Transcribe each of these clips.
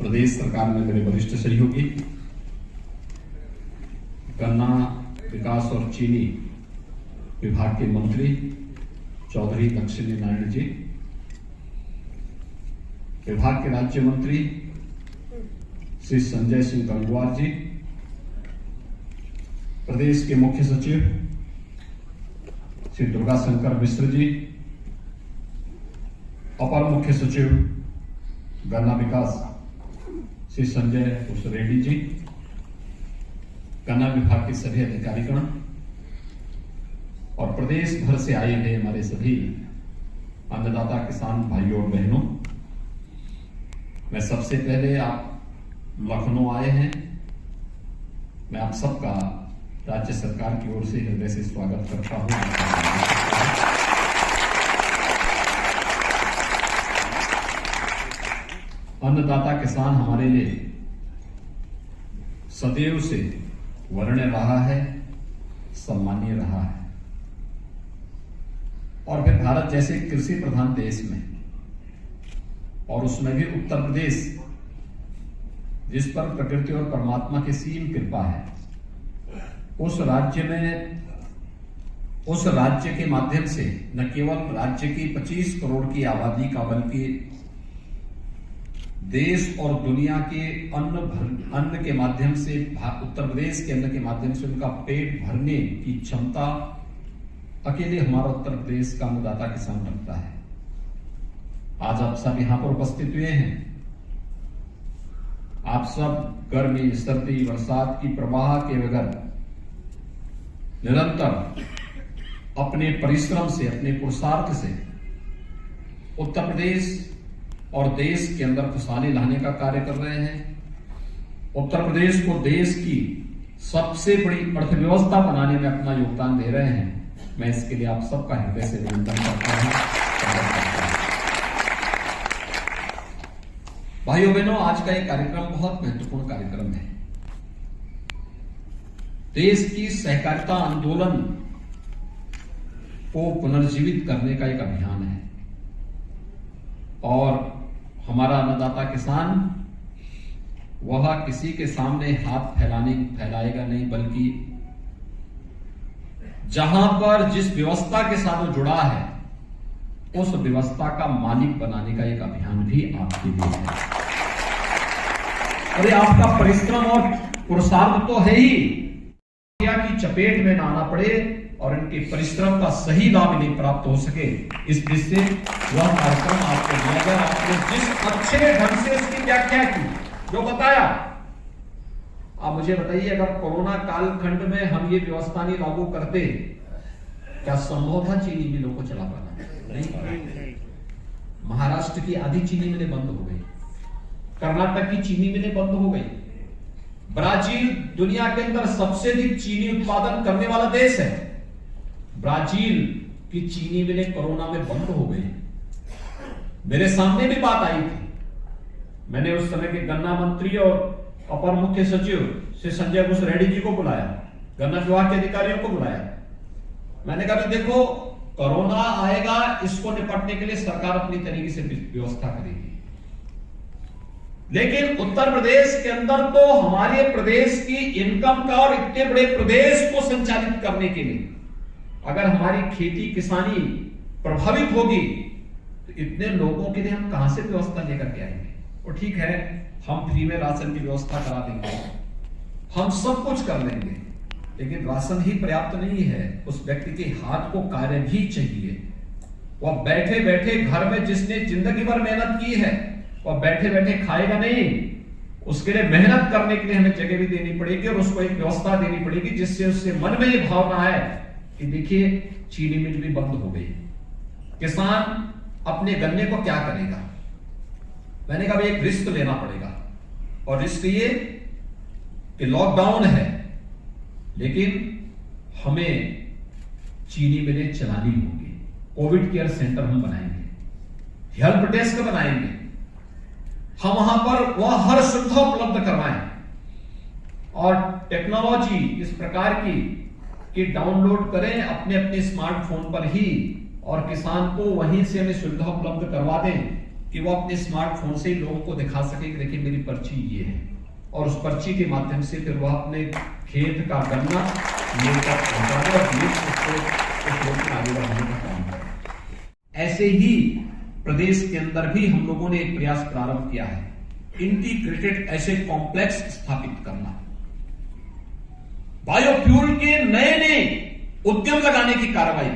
प्रदेश सरकार में मेरे वरिष्ठ सहयोगी, गन्ना विकास और चीनी विभाग के मंत्री चौधरी दक्षिणी नारायण जी, विभाग के राज्य मंत्री श्री संजय सिंह गंगवार जी, प्रदेश के मुख्य सचिव श्री दुर्गा शंकर मिश्र जी, अपर मुख्य सचिव गन्ना विकास श्री संजय उर्फ रेड्डी जी, गन्ना विभाग के सभी अधिकारीगण और प्रदेश भर से आए हुए हमारे सभी अन्नदाता किसान भाइयों और बहनों, मैं सबसे पहले आप लखनऊ आए हैं, मैं आप सबका राज्य सरकार की ओर से हृदय से स्वागत करता हूं। अन्नदाता किसान हमारे लिए सदैव से वरीय रहा है, सम्मानीय रहा है और फिर भारत जैसे कृषि प्रधान देश में और उसमें भी उत्तर प्रदेश जिस पर प्रकृति और परमात्मा की सीम कृपा है, उस राज्य के माध्यम से न केवल राज्य की 25 करोड़ की आबादी का बल्कि देश और दुनिया के अन्न के माध्यम से उत्तर प्रदेश के अन्न के माध्यम से उनका पेट भरने की क्षमता अकेले हमारा उत्तर प्रदेश का अन्नदाता किसान रखता है। आज आप सब यहां पर उपस्थित हुए हैं, आप सब गर्मी, सर्दी, बरसात की प्रवाह के बगैर निरंतर अपने परिश्रम से, अपने पुरुषार्थ से उत्तर प्रदेश और देश के अंदर खुशहाली लाने का कार्य कर रहे हैं। उत्तर प्रदेश को देश की सबसे बड़ी अर्थव्यवस्था बनाने में अपना योगदान दे रहे हैं। मैं इसके लिए आप सबका हृदय से अभिनंदन करता हूं। भाइयों बहनों, आज का ये कार्यक्रम बहुत महत्वपूर्ण कार्यक्रम है। देश की सहकारिता आंदोलन को पुनर्जीवित करने का एक अभियान है और हमारा अन्नदाता किसान वह किसी के सामने हाथ फैलाएगा नहीं, बल्कि जहां पर जिस व्यवस्था के साथ वो जुड़ा है उस व्यवस्था का मालिक बनाने का एक अभियान भी आपके लिए है। अरे आपका परिश्रम और पुरुषार्थ तो है ही, की चपेट में ना आना पड़े और इनके परिश्रम का सही लाभ नहीं प्राप्त हो सके, इस दृष्टि से वह कार्यक्रम आपको दिया गया। आपने जिस अच्छे ढंग से उसकी व्याख्या की, जो बताया, आप मुझे बताइए, अगर कोरोना कालखंड में हम ये व्यवस्था नहीं लागू करते, क्या संभव था चीनी मिलों को चला पाना? नहीं। महाराष्ट्र की आधी चीनी मिलें बंद हो गई, कर्नाटक की चीनी मिलें बंद हो गई, ब्राजील दुनिया के अंदर सबसे अधिक चीनी उत्पादन करने वाला देश है, ब्राजील की चीनी मिलें कोरोना में बंद हो गई। मेरे सामने भी बात आई थी, मैंने उस समय के गन्ना मंत्री और अपर मुख्य सचिव श्री संजय घोष रेड्डी जी को बुलाया, गन्ना विभाग के अधिकारियों को बुलाया। मैंने कहा देखो, कोरोना आएगा, इसको निपटने के लिए सरकार अपनी तरीके से व्यवस्था करेगी, लेकिन उत्तर प्रदेश के अंदर तो हमारे प्रदेश की इनकम का और इतने बड़े प्रदेश को संचालित करने के लिए अगर हमारी खेती किसानी प्रभावित होगी तो इतने लोगों के लिए हम कहां से व्यवस्था लेकर के आएंगे? और ठीक है, हम फ्री में राशन की व्यवस्था करा देंगे, हम सब कुछ कर लेंगे, लेकिन राशन ही पर्याप्त नहीं है। उस व्यक्ति के हाथ को कार्य भी चाहिए। वह बैठे बैठे घर में जिसने जिंदगी भर मेहनत की है वह बैठे बैठे खाएगा नहीं, उसके लिए मेहनत करने के लिए हमें जगह भी देनी पड़ेगी और उसको एक व्यवस्था देनी पड़ेगी जिससे उससे मन में ये भावना है कि देखिए चीनी मिल भी बंद हो गई, किसान अपने गन्ने को क्या करेगा? मैंने कहा एक रिस्क लेना पड़ेगा और रिस्क ये कि लॉकडाउन है, लेकिन हमें चीनी मिलें चलानी होगी। कोविड केयर सेंटर हम बनाएंगे, हेल्प डेस्क बनाएंगे, हम वहां पर वह हर सुविधा उपलब्ध करवाएं और टेक्नोलॉजी इस प्रकार की कि डाउनलोड करें अपने अपने स्मार्टफोन पर ही और किसान को वहीं से हमें सुविधा उपलब्ध करवा दें कि वो अपने स्मार्टफोन से ही लोगों को दिखा सके कि देखिए मेरी पर्ची ये है, और उस पर्ची के माध्यम से फिर वह अपने खेत का गन्ना मिल तक पहुंचा दे और मिल उसको उस लोग को आगे बढ़ाने का काम करे। ऐसे ही प्रदेश के अंदर भी हम लोगों ने एक प्रयास प्रारंभ किया है, इंटीग्रेटेड एसिड कॉम्प्लेक्स स्थापित करना, बायोफ्यूल के नए नए उद्यम लगाने की कार्रवाई।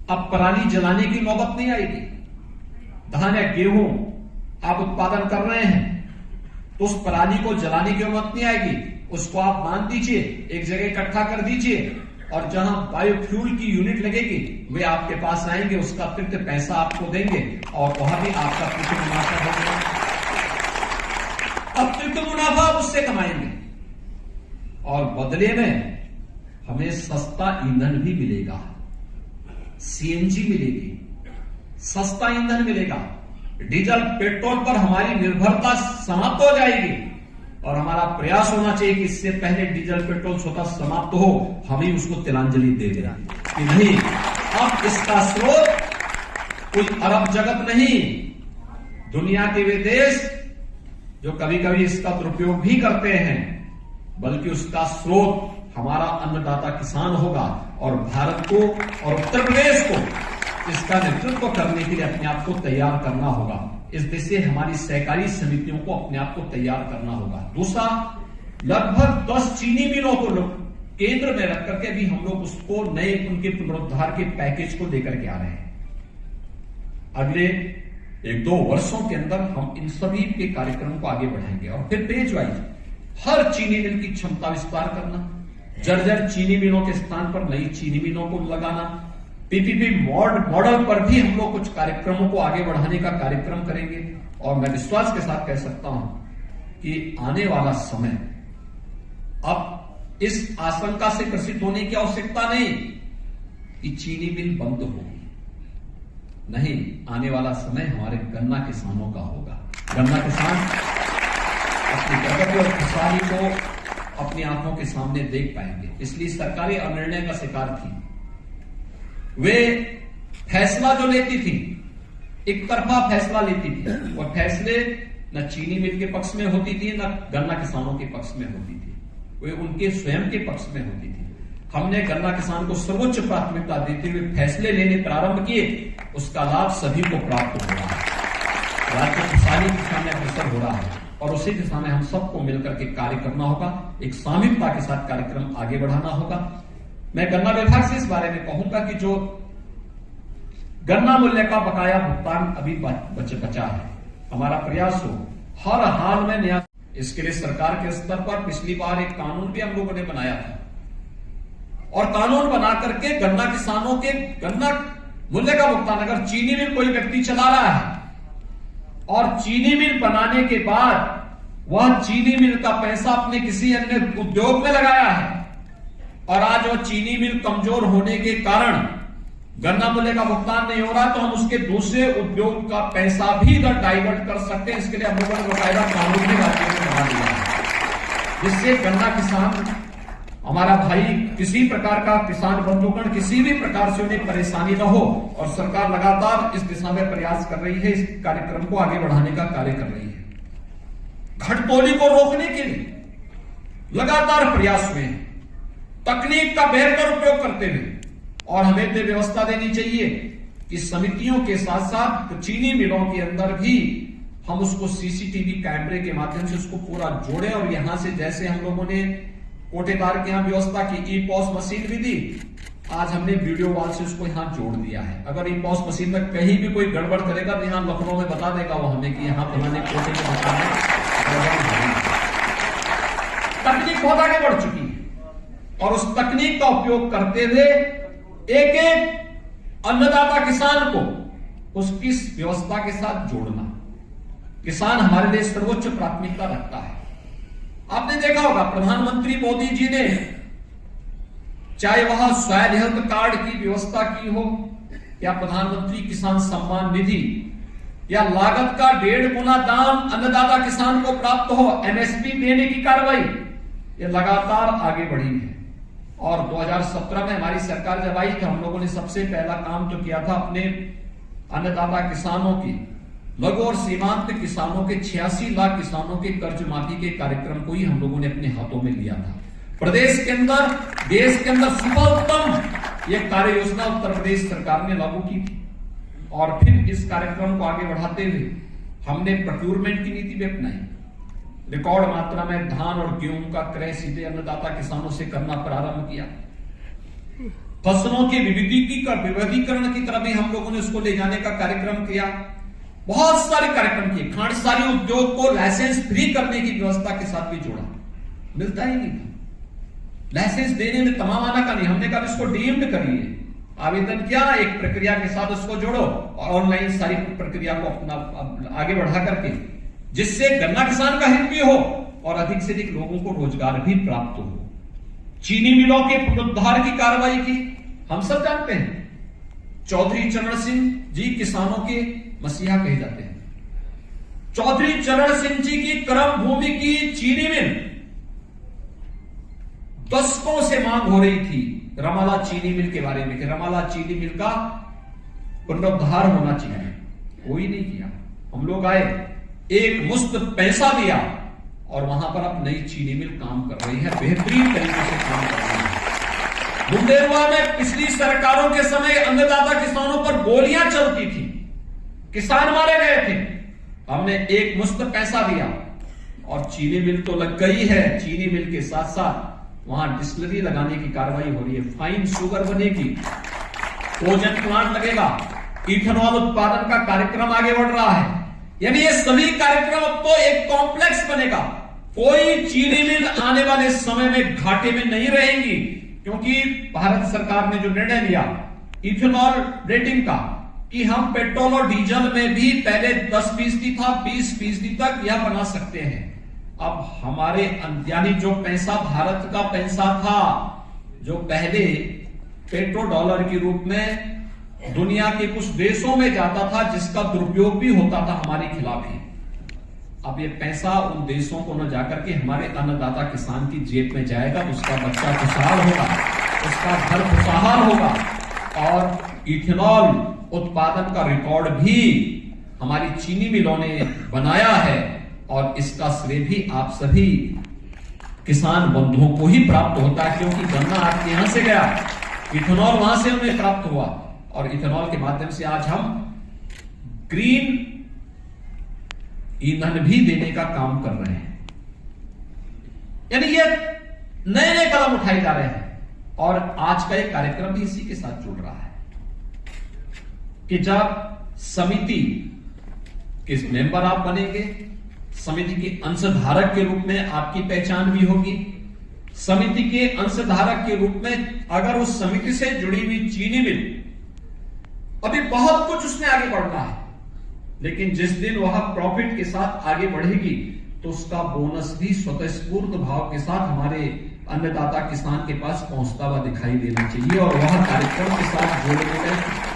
अब पराली जलाने की नौबत नहीं आएगी। धान या गेहूं आप उत्पादन कर रहे हैं तो उस पराली को जलाने की नौबत नहीं आएगी, उसको आप बांध दीजिए, एक जगह इकट्ठा कर दीजिए, और जहां बायोफ्यूल की यूनिट लगेगी वे आपके पास आएंगे, उसका अतिरिक्त पैसा आपको देंगे और वहां भी आपका अतिरिक्त मुनाफा होगा। अतिरिक्त मुनाफा आप उससे कमाएंगे और बदले में हमें सस्ता ईंधन भी मिलेगा, सीएनजी मिलेगी, सस्ता ईंधन मिलेगा, डीजल पेट्रोल पर हमारी निर्भरता समाप्त हो जाएगी। और हमारा प्रयास होना चाहिए कि इससे पहले डीजल पेट्रोल स्वतः समाप्त हो, हम ही उसको तिलांजलि दे देना कि नहीं, अब इसका स्रोत कोई अरब जगत नहीं, दुनिया के वे देश जो कभी कभी इसका दुरुपयोग भी करते हैं, बल्कि उसका स्रोत हमारा अन्नदाता किसान होगा। और भारत को और उत्तर प्रदेश को इसका नेतृत्व करने के लिए अपने आप को तैयार करना होगा। इस दिशा से हमारी सहकारी समितियों को अपने आप को तैयार करना होगा। दूसरा, लगभग 10 चीनी मिलों को केंद्र में रख करके भी हम लोग उसको नए उनके पुनरुद्धार के पैकेज को लेकर के आ रहे हैं। अगले 1-2 वर्षों के अंदर हम इन सभी के कार्यक्रम को आगे बढ़ाएंगे। और फिर पेज वाइज हर चीनी मिल की क्षमता विस्तार करना, जर्जर चीनी मिलों के स्थान पर नई चीनी मिलों को लगाना, पीपीपी मॉडल पर भी हम लोग कुछ कार्यक्रमों को आगे बढ़ाने का कार्यक्रम करेंगे। और मैं विश्वास के साथ कह सकता हूं कि आने वाला समय अब इस आशंका से ग्रसित होने की आवश्यकता नहीं कि चीनी मिल बंद होगी, नहीं, आने वाला समय हमारे गन्ना किसानों का होगा। गन्ना किसान अपनी प्रगति और खुशहाली को अपनी आंखों के सामने देख पाएंगे। इसलिए सरकारी अनिर्णय का शिकार थी। वे फैसला जो लेती थी, एक तरफा फैसला लेती थी, और फैसले न चीनी मिल के पक्ष में होती थी न गन्ना किसानों के पक्ष में होती थी, वे उनके स्वयं के पक्ष में होती थी। हमने गन्ना किसान को सर्वोच्च प्राथमिकता देते हुए फैसले लेने प्रारंभ किए, उसका लाभ सभी को प्राप्त हो रहा है, राज्य खुशहाली की दिशा में अग्रसर हो रहा है, और उसी दिशा में हम सबको मिलकर के कार्य करना होगा, एक सामूहिकता के साथ कार्यक्रम आगे बढ़ाना होगा। मैं गन्ना विभाग से इस बारे में कहूंगा कि जो गन्ना मूल्य का बकाया भुगतान अभी बचा है, हमारा प्रयास हो हर हाल में नया। इसके लिए सरकार के स्तर पर पिछली बार एक कानून भी हम लोगों ने बनाया था, और कानून बना करके गन्ना किसानों के गन्ना मूल्य का भुगतान, अगर चीनी मिल कोई व्यक्ति चला रहा है और चीनी मिल बनाने के बाद वह चीनी मिल का पैसा अपने किसी अन्य उद्योग में लगाया है, और आज वह चीनी मिल कमजोर होने के कारण गन्ना मूल्य का भुगतान नहीं हो रहा, तो हम उसके दूसरे उद्योग का पैसा भी इधर डाइवर्ट कर सकते हैं। इसके लिए हम लोगों ने बकायदा कानून भी राज्य में बना दिया है, जिससे गन्ना किसान हमारा भाई किसी प्रकार का किसान बंधुगण किसी भी प्रकार से उन्हें परेशानी न हो। और सरकार लगातार इस दिशा में प्रयास कर रही है, इस कार्यक्रम को आगे बढ़ाने का कार्य कर रही है। घटतोली को रोकने के लिए लगातार प्रयास हुए हैं, तकनीक का बेहतर उपयोग करते हुए, और हमें तो व्यवस्था देनी चाहिए कि समितियों के साथ साथ चीनी मिलों के अंदर भी हम उसको सीसीटीवी कैमरे के माध्यम से उसको पूरा जोड़े। और यहां से जैसे हम लोगों ने कोटेदार के यहां व्यवस्था की, ई पॉस मशीन भी दी, आज हमने वीडियो वॉल से उसको यहां जोड़ दिया है। अगर ई पॉस मशीन में कहीं भी कोई गड़बड़ करेगा तो यहां लखनऊ में बता देगा वो हमें कि यहां फलाने कोटे के मकान में तकनीक बहुत आगे बढ़ चुकी है, और उस तकनीक का उपयोग करते हुए एक एक अन्नदाता किसान को उसकी व्यवस्था के साथ जोड़ना। किसान हमारे लिए सर्वोच्च प्राथमिकता रखता है। आपने देखा होगा प्रधानमंत्री मोदी जी ने, चाहे वह स्वायत्त हेल्थ कार्ड की व्यवस्था की हो, या प्रधानमंत्री किसान सम्मान निधि, या लागत का 1.5 गुना दाम अन्नदाता किसान को प्राप्त हो, एमएसपी देने की कार्रवाई, ये लगातार आगे बढ़ी है। और 2017 में हमारी सरकार जब आई तो हम लोगों ने सबसे पहला काम जो किया था अपने अन्नदाता किसानों की लघु और सीमांत किसानों के 86 लाख किसानों के कर्ज माफी के कार्यक्रम को ही हम लोगों ने अपने हाथों में लिया था। प्रदेश के अंदर, देश के अंदर सर्वोत्तम यह कार्य योजना उत्तर प्रदेश सरकार ने लागू की थी। और फिर इस कार्यक्रम को आगे बढ़ाते हुए हमने प्रोक्योरमेंट की नीति भी अपनाई। रिकॉर्ड मात्रा में धान और गेहूं का क्रय सीधे अन्नदाता किसानों से करना प्रारंभ किया। फसलों के विविधीकरण की तरफ भी हम लोगों ने उसको ले जाने का कार्यक्रम किया। बहुत सारे कार्यक्रम किए। खांडसारी उद्योग को लाइसेंस फ्री करने की व्यवस्था के साथ भी जोड़ा, मिलता ही नहीं था। लाइसेंस देने में तमाम आना का नहीं, हमने कहा इसको डीम्ड करिए, आवेदन किया, एक प्रक्रिया के साथ उसको जोड़ो और ऑनलाइन सारी प्रक्रिया को अपना आगे बढ़ा करके, जिससे गन्ना किसान का हित भी हो और अधिक से अधिक लोगों को रोजगार भी प्राप्त हो। चीनी मिलों के पुनरुद्धार की कार्रवाई की। हम सब जानते हैं चौधरी चरण सिंह जी किसानों के मसीहा कहे जाते हैं। चौधरी चरण सिंह जी की कर्म भूमि की चीनी मिल दशकों से मांग हो रही थी रमाला चीनी मिल के बारे में कि रमाला चीनी मिल का पुनरुद्धार होना चाहिए। कोई नहीं किया। हम लोग आए, एक मुश्त पैसा दिया और वहां पर अब नई चीनी मिल काम कर रही है, बेहतरीन तरीके से काम कर रही है। बुंदेलवा में पिछली सरकारों के समय अन्नदाता किसानों पर गोलियां चलती थी, किसान मारे गए थे। हमने एक मुश्त पैसा दिया और चीनी मिल तो लग गई है। चीनी मिल के साथ साथ वहां डिस्टिलरी लगाने की कार्रवाई हो रही है, फाइन शुगर बनेगी, कोजन प्लांट लगेगा, इथेनॉल उत्पादन का कार्यक्रम आगे बढ़ रहा है। यानी ये सभी कार्यक्रम अब तो एक कॉम्प्लेक्स बनेगा। कोई चीनी मिल आने वाले समय में घाटे में नहीं रहेंगी, क्योंकि भारत सरकार ने जो निर्णय लिया इथेनॉल रेटिंग का कि हम पेट्रोल और डीजल में भी पहले 10% था, 20% तक यह बना सकते हैं। अब हमारे यानी जो पैसा भारत का पैसा था, जो पहले पेट्रो डॉलर के रूप में दुनिया के कुछ देशों में जाता था, जिसका दुरुपयोग भी होता था हमारे खिलाफ ही, अब ये पैसा उन देशों को न जाकर के हमारे अन्नदाता किसान की जेब में जाएगा। उसका बच्चा खुशहाल होगा, उसका घर खुशहाल होगा। और इथेनॉल उत्पादन का रिकॉर्ड भी हमारी चीनी मिलों ने बनाया है और इसका श्रेय भी आप सभी किसान बंधुओं को ही प्राप्त होता है, क्योंकि गन्ना आपके यहां से गया, इथेनॉल वहां से हमें प्राप्त हुआ और इथेनॉल के माध्यम से आज हम ग्रीन ईंधन भी देने का काम कर रहे हैं। यानी ये नए नए कदम उठाए जा रहे हैं और आज का एक कार्यक्रम भी इसी के साथ जुड़ रहा है कि जब समिति के मेंबर आप बनेंगे, समिति के अंशधारक के रूप में आपकी पहचान भी होगी। समिति के अंशधारक के रूप में अगर उस समिति से जुड़ी हुई चीनी मिल, अभी बहुत कुछ उसमें आगे बढ़ना है, लेकिन जिस दिन वह प्रॉफिट के साथ आगे बढ़ेगी तो उसका बोनस भी स्वतःस्फूर्त भाव के साथ हमारे अन्नदाता किसान के पास पहुंचता हुआ दिखाई देना चाहिए और वह कार्यक्रम के साथ जोड़ने का